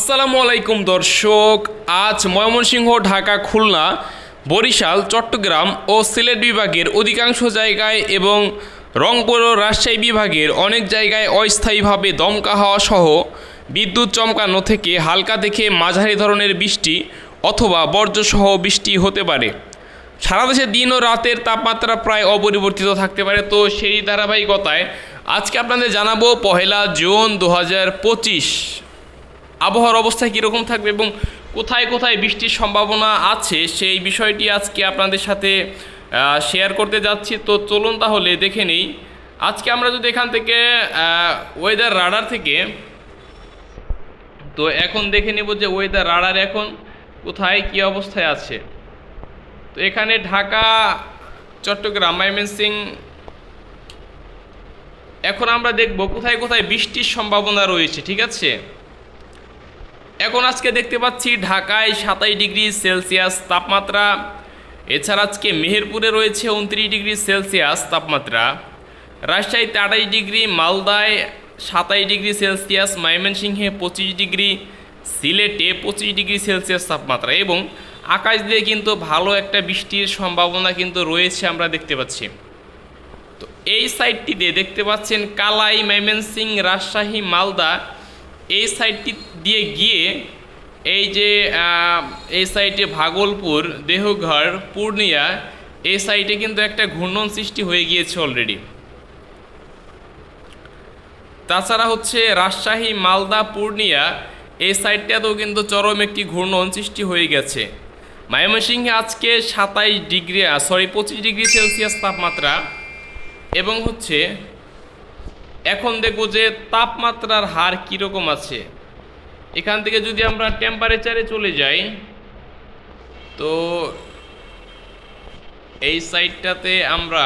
আসসালামু আলাইকুম দর্শক। আজ ময়মনসিংহ, ঢাকা, খুলনা, বরিশাল, চট্টগ্রাম ও সিলেট বিভাগের অধিকাংশ জায়গায় এবং রংপুর ও রাজশাহী বিভাগের অনেক জায়গায় অস্থায়ীভাবে দমকা হাওয়া সহ বিদ্যুৎ চমকানো থেকে হালকা থেকে মাঝারি ধরনের বৃষ্টি অথবা বজ্রসহ বৃষ্টি হতে পারে। সারা দেশে দিন ও রাতের তাপমাত্রা প্রায় অপরিবর্তিত থাকতে পারে। তো সেই ধারাবাহিকতায় আজকে আপনাদের জানাবো 1 জুন 2025 আবহাওয়ার অবস্থা কীরকম থাকবে এবং কোথায় কোথায় বৃষ্টির সম্ভাবনা আছে সেই বিষয়টি আজকে আপনাদের সাথে শেয়ার করতে যাচ্ছি। তো চলুন তাহলে দেখে নেই। আজকে আমরা যদি এখান থেকে ওয়েদার রাডার থেকে, তো এখন দেখে নেব যে ওয়েদার রাডার এখন কোথায় কী অবস্থায় আছে। তো এখানে ঢাকা, চট্টগ্রাম, ময়মনসিংহ, এখন আমরা দেখব কোথায় কোথায় বৃষ্টির সম্ভাবনা রয়েছে। ঠিক আছে, এখন আজকে দেখতে পাচ্ছি ঢাকায় 27 ডিগ্রি সেলসিয়াস তাপমাত্রা। এছাড়া আজকে মেহেরপুরে রয়েছে 29 ডিগ্রি সেলসিয়াস তাপমাত্রা, রাজশাহীতে 28 ডিগ্রি, মালদায় 27 ডিগ্রি সেলসিয়াস, ময়মনসিংহে 25 ডিগ্রি, সিলেটে 25 ডিগ্রি সেলসিয়াস তাপমাত্রা এবং আকাশ দিয়ে কিন্তু ভালো একটা বৃষ্টির সম্ভাবনা কিন্তু রয়েছে আমরা দেখতে পাচ্ছি। তো এই সাইডটিতে দেখতে পাচ্ছেন কালাই, ময়মনসিংহ, রাজশাহী, মালদা, এই সাইডটি দিয়ে গিয়ে এই যে এই সাইডে ভাগলপুর, দেহঘর, পূর্ণিয়া, এই সাইডে কিন্তু একটা ঘূর্ণন সৃষ্টি হয়ে গিয়েছে অলরেডি। তাছাড়া হচ্ছে রাজশাহী, মালদা, পূর্ণিয়া এই সাইডটাতেও কিন্তু চরম একটি ঘূর্ণন সৃষ্টি হয়ে গেছে। ময়মনসিংহে আজকে 25 ডিগ্রি সেলসিয়াস তাপমাত্রা এবং হচ্ছে এখন দেখব যে তাপমাত্রার হার কীরকম আছে। এখান থেকে যদি আমরা টেম্পারেচারে চলে যাই, তো এই সাইডটাতে আমরা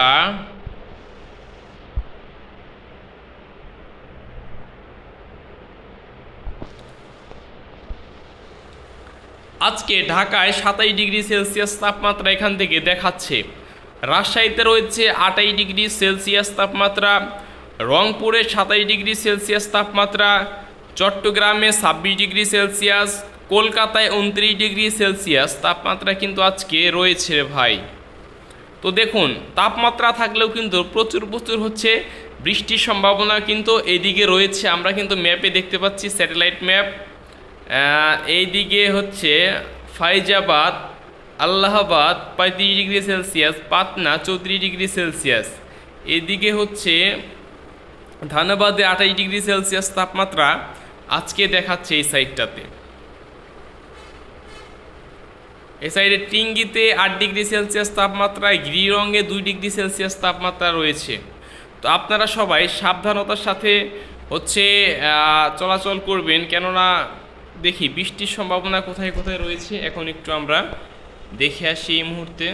আজকে ঢাকায় 27 ডিগ্রি সেলসিয়াস তাপমাত্রা এখান থেকে দেখাচ্ছে। রাজশাহীতে রয়েছে 28 ডিগ্রি সেলসিয়াস তাপমাত্রা, রংপুরে 27 ডিগ্রি সেলসিয়াস তাপমাত্রা, চট্টগ্রামে 26 ডিগ্রি সেলসিয়াস, কলকাতায় 29 ডিগ্রি সেলসিয়াস তাপমাত্রা কিন্তু আজকে রয়েছে ভাই। তো দেখুন, তাপমাত্রা থাকলেও কিন্তু প্রচুর হচ্ছে বৃষ্টির সম্ভাবনা কিন্তু এইদিকে রয়েছে। আমরা কিন্তু ম্যাপে দেখতে পাচ্ছি, স্যাটেলাইট ম্যাপ, এইদিকে হচ্ছে Faizabad, Allahabad 35 degree Celsius, Patna 34 degree Celsius, এদিকে হচ্ছে ধানবাদে 28 ডিগ্রি সেলসিয়াস তাপমাত্রা আজকে দেখাচ্ছে এই সাইডটাতে। এই সাইডে টিঙ্গিতে 8 ডিগ্রি সেলসিয়াস তাপমাত্রায়, গিরিরঙ্গে 2 ডিগ্রি সেলসিয়াস তাপমাত্রা রয়েছে। তো আপনারা সবাই সাবধানতার সাথে হচ্ছে চলাচল করবেন, কেননা দেখি বৃষ্টির সম্ভাবনা কোথায় কোথায় রয়েছে। এখন একটু আমরা দেখে আসি এই মুহূর্তে।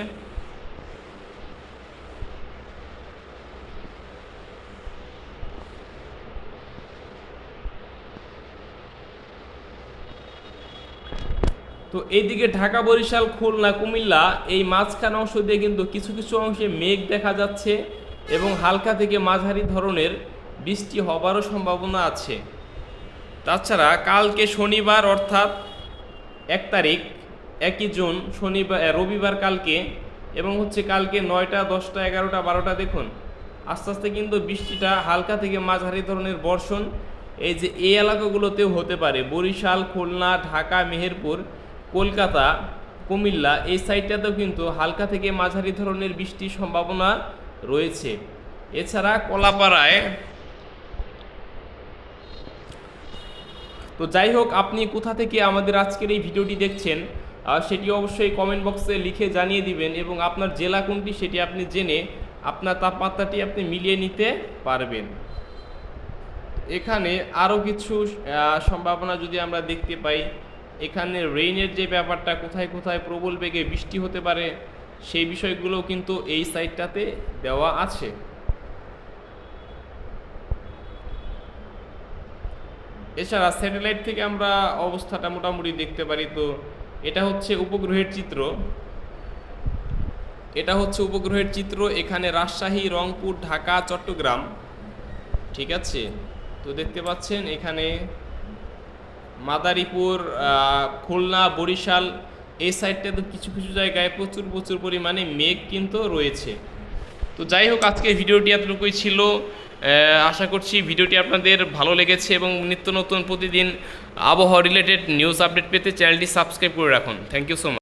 তো এইদিকে ঢাকা, বরিশাল, খুলনা, কুমিল্লা এই মাঝখানে অংশ দিয়ে কিন্তু কিছু কিছু অংশে মেঘ দেখা যাচ্ছে এবং হালকা থেকে মাঝারি ধরনের বৃষ্টি হবারও সম্ভাবনা আছে। তাছাড়া কালকে শনিবার অর্থাৎ 1 তারিখ 1 জুন শনিবার, রবিবার কালকে, এবং হচ্ছে কালকে 9টা, 10টা, 11টা, 12টা দেখুন আস্তে আস্তে কিন্তু বৃষ্টিটা হালকা থেকে মাঝারি ধরনের বর্ষণ এই যে এই এলাকাগুলোতেও হতে পারে। বরিশাল, খুলনা, ঢাকা, মেহেরপুর, কলকাতা, কুমিল্লা এই সাইডটাতেও কিন্তু হালকা থেকে মাঝারি ধরনের বৃষ্টির সম্ভাবনা রয়েছে। এছাড়া কলাপাড়ায়, তো যাই হোক, আপনি কোথা থেকে আমাদের আজকের এই ভিডিওটি দেখছেন সেটি অবশ্যই কমেন্ট বক্সে লিখে জানিয়ে দিবেন এবং আপনার জেলা কোনটি সেটি আপনি জেনে আপনার তাপমাত্রাটি আপনি মিলিয়ে নিতে পারবেন। এখানে আরও কিছু সম্ভাবনা যদি আমরা দেখতে পাই, এখানে রেইনের যে ব্যাপারটা, কোথায় কোথায় প্রবল বেগে বৃষ্টি হতে পারে সেই বিষয়গুলো কিন্তু এই সাইডটাতে দেওয়া আছে। এছাড়া স্যাটেলাইট থেকে আমরা অবস্থাটা মোটামুটি দেখতে পারি। তো এটা হচ্ছে উপগ্রহের চিত্র, এখানে রাজশাহী, রংপুর, ঢাকা, চট্টগ্রাম, ঠিক আছে। তো দেখতে পাচ্ছেন এখানে মাদারীপুর, খুলনা, বরিশাল এই সাইডটাতে কিছু কিছু জায়গায় প্রচুর প্রচুর পরিমাণে মেঘ কিন্তু রয়েছে। তো যাই হোক, আজকে ভিডিওটি এতটুকুই ছিল। আশা করছি ভিডিওটি আপনাদের ভালো লেগেছে এবং নিত্য নতুন প্রতিদিন আবহাওয়া রিলেটেড নিউজ আপডেট পেতে চ্যানেলটি সাবস্ক্রাইব করে রাখুন। Thank you so much.